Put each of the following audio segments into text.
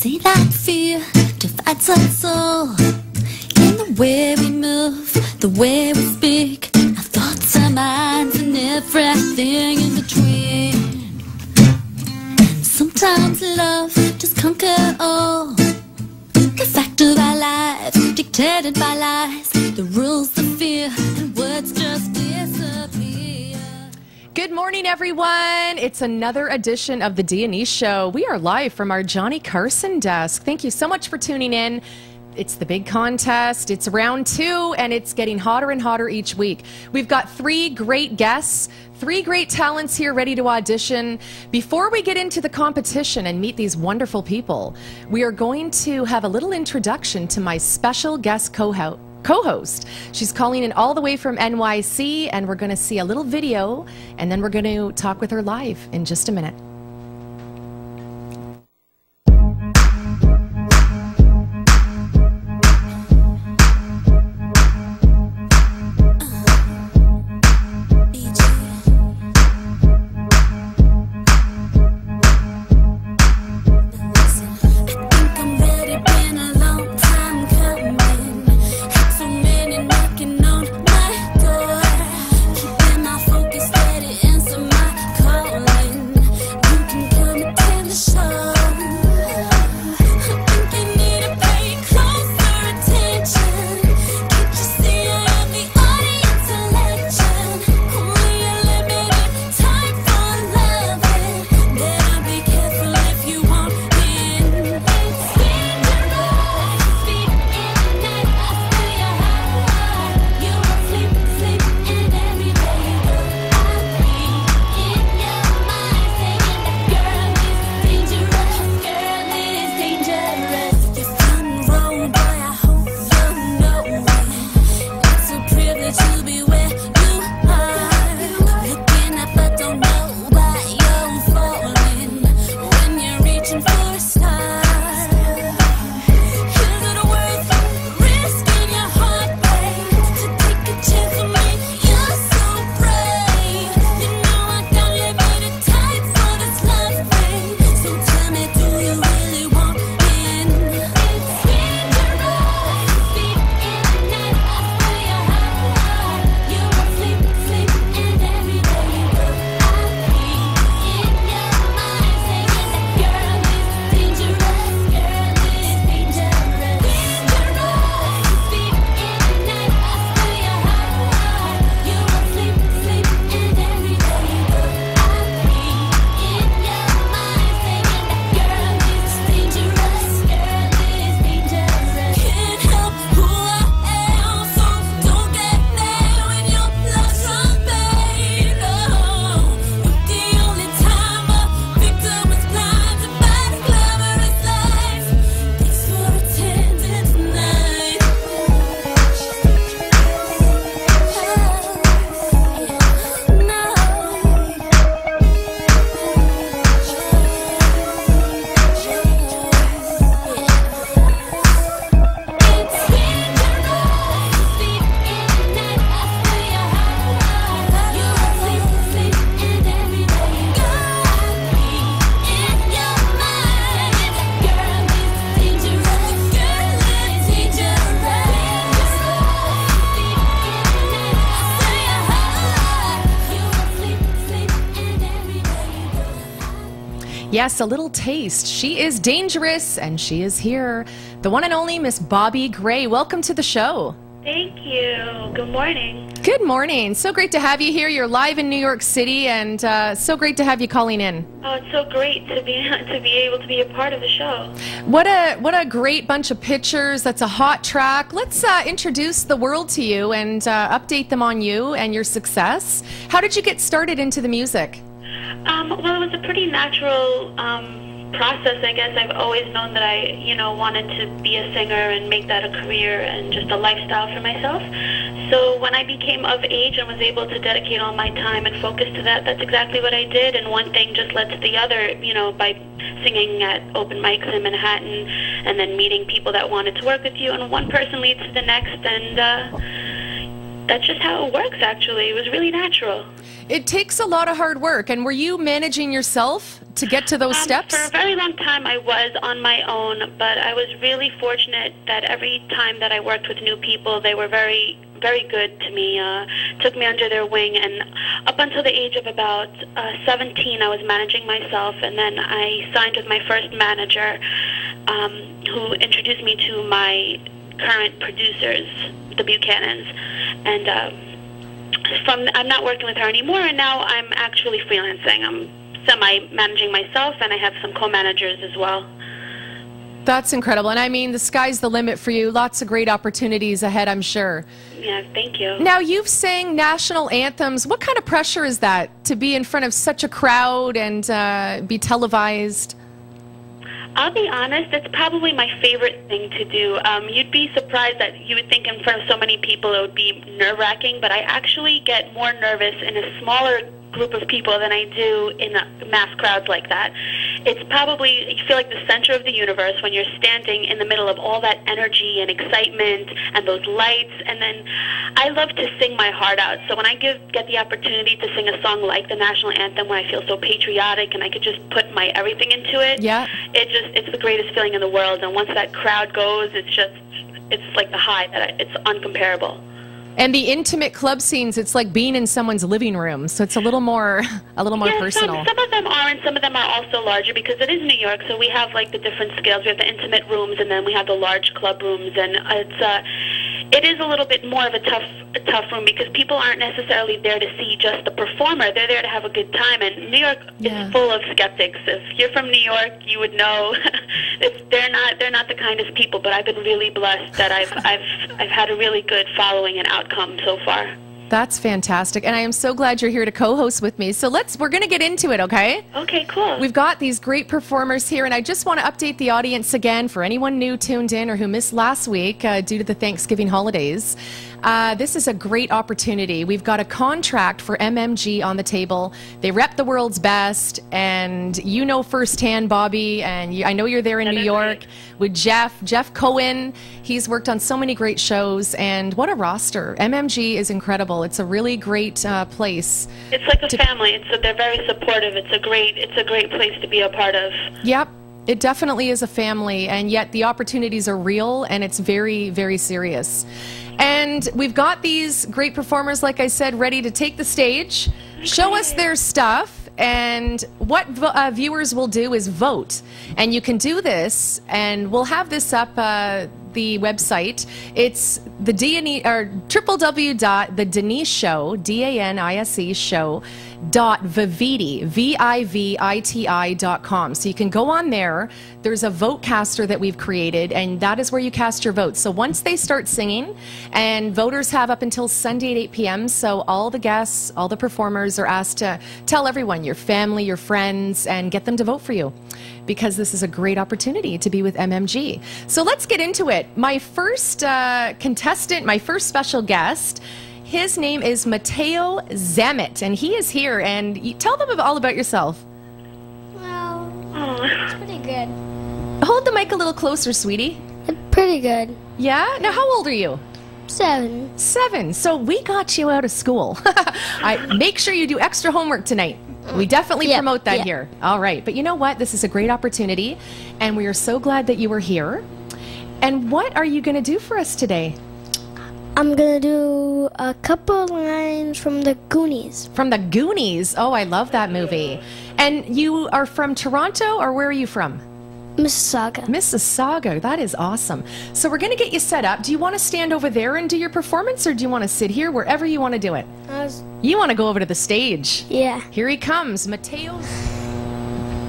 see that fear divides our soul in the way we move, the way we speak, our thoughts, our minds, and everything in between. And sometimes love just conquers all. The fact of our lives dictated by lies, the rules of fear, and words just disappear. Good morning, everyone. It's another edition of the D&E Show. We are live from our Johnny Carson desk. Thank you so much for tuning in. It's the big contest. It's round 2, and it's getting hotter and hotter each week. We've got 3 great guests, 3 great talents here ready to audition. Before we get into the competition and meet these wonderful people, we are going to have a little introduction to my special guest co-host. She's calling in all the way from NYC, and we're going to see a little video, and then we're going to talk with her live in just a minute. Yes, a little taste. She is dangerous, and she is here. The one and only Miss Bobbie Gray. Welcome to the show. Thank you. Good morning. Good morning. So great to have you here. You're live in New York City, and so great to have you calling in. Oh, it's so great to be able to be a part of the show. What a great bunch of pictures. That's a hot track. Let's introduce the world to you and update them on you and your success. How did you get started into the music? Well, it was a pretty natural process, I guess. I've always known that I, wanted to be a singer and make that a career and just a lifestyle for myself. So when I became of age and was able to dedicate all my time and focus to that, that's exactly what I did. And one thing just led to the other, by singing at open mics in Manhattan and then meeting people that wanted to work with you. And one person leads to the next. And that's just how it works, actually. It was really natural. It takes a lot of hard work. And were you managing yourself to get to those steps? For a very long time, I was on my own, but I was really fortunate that every time that I worked with new people, they were very, very good to me, took me under their wing, and up until the age of about 17, I was managing myself, and then I signed with my first manager, who introduced me to my current producers, the Buchanans, and I'm not working with her anymore, and now I'm actually freelancing. I'm semi-managing myself, and I have some co-managers as well. That's incredible. And I mean, the sky's the limit for you. Lots of great opportunities ahead, I'm sure. Yeah, thank you. Now, you've sang national anthems. What kind of pressure is that to be in front of such a crowd and be televised? I'll be honest, it's probably my favorite thing to do. You'd be surprised that you would think in front of so many people it would be nerve-wracking, but I actually get more nervous in a smaller group of people than I do in mass crowds like that. It's probably, you feel like the center of the universe when you're standing in the middle of all that energy and excitement and those lights, and then I love to sing my heart out. So when I get the opportunity to sing a song like the national anthem, when I feel so patriotic and I could just put my everything into it, yeah, it's the greatest feeling in the world. And once that crowd goes, it's like the high that it's uncomparable. And the intimate club scenes, it's like being in someone's living room, so it's a little more personal. Some of them are, and some of them are also larger because it is New York. So we have like the different scales. We have the intimate rooms, and then we have the large club rooms, and it is a little bit more of a tough room because people aren't necessarily there to see just the performer. They're there to have a good time, and New York is full of skeptics. If you're from New York, you would know they're not the kindest people. But I've been really blessed that I've had a really good following and outcome so far. That's fantastic, and I am so glad you're here to co-host with me. So we're going to get into it, okay? Okay, cool. We've got these great performers here, and I just want to update the audience again for anyone new tuned in or who missed last week due to the Thanksgiving holidays. This is a great opportunity. We've got a contract for MMG on the table. They rep the world's best, and you know firsthand, Bobbie, and I know you're there in New York with Jeff Cohen. He's worked on so many great shows, and what a roster. MMG is incredible. It's a really great place. It's like a family. They're very supportive. It's a great place to be a part of. Yep. It definitely is a family, and yet the opportunities are real, and it's very, very serious. And we've got these great performers, like I said, ready to take the stage, show us their stuff, and what viewers will do is vote. And you can do this, and we'll have this up the website. It's the www.thedeniseshow, DANISE show, .viviti, VIVITI.com. So you can go on there. There's a vote caster that we've created, and that is where you cast your vote. So once they start singing, and voters have up until Sunday at 8 p.m., so all the guests, all the performers are asked to tell everyone, your family, your friends, and get them to vote for you, because this is a great opportunity to be with MMG. So let's get into it. My first contestant, my first special guest, his name is Matteo Zammit, and he is here. And tell them all about yourself. Well, it's pretty good. Hold the mic a little closer, sweetie. Pretty good. Yeah? Now, how old are you? 7. 7. So we got you out of school. Make sure you do extra homework tonight. We definitely promote that here. All right. But you know what? This is a great opportunity, and we are so glad that you were here. And what are you going to do for us today? I'm going to do a couple lines from the Goonies. From the Goonies? Oh, I love that movie. And you are from Toronto, or where are you from? Mississauga. Mississauga. That is awesome. So we're going to get you set up. Do you want to stand over there and do your performance, or do you want to sit here, wherever you want to do it? You want to go over to the stage? Yeah. Here he comes, Matteo.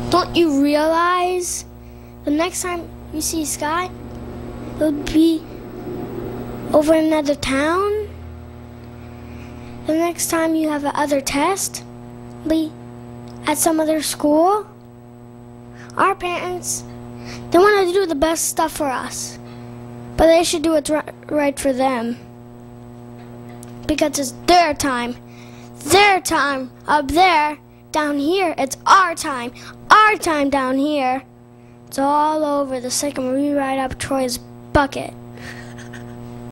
Don't you realize the next time you see Sky, it'll be over another town? The next time you have another test, be at some other school? Our parents, they want to do the best stuff for us, but they should do what's right for them, because it's their time up there. Down here, it's our time down here. It's all over the second we ride up Troy's bucket.